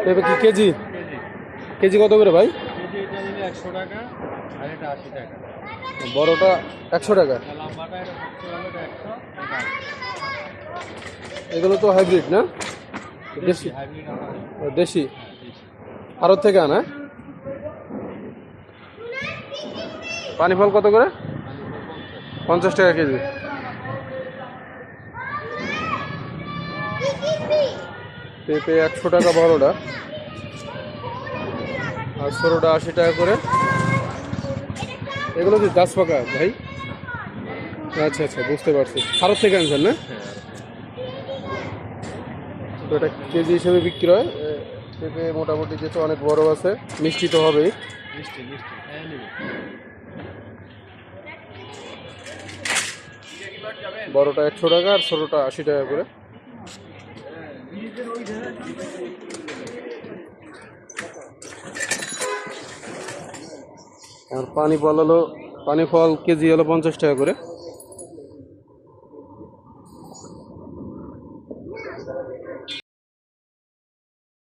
পেঁপে কি KG? KG কত করে ভাই? কেজি এটা নিলে 100 টাকা আর এটা 80 টাকা। বড়টা 100 টাকা। লম্বাটা এটা 70 হলো 100 এটা 80। এগুলো তো হাইব্রিড না? দেশি? হাইব্রিড দেশি দেশি। ভারত থেকে আনা? পানি ফল কত করে? 50 টাকা কেজি। পেঁপে 100 টাকা বড়টা, আর ছোটোটা 80 টাকা করে। এগুলো কি গাছ পাকা ভাই? আচ্ছা আচ্ছা, বুঝতে পারছি। ভারত থেকে আনছেন না? তো এটা কেজি হিসেবে বিক্রি হয়। পেঁপে মোটামুটি যেহেতু অনেক বড় আছে, মিষ্টি তো হবেই। মিষ্টি মিষ্টি হ্যাঁ নেবে। বড়টা 100 টাকা আর ছোটোটা 80 টাকা করে। আর পানি ফল কেজি হলো 50 টাকা করে।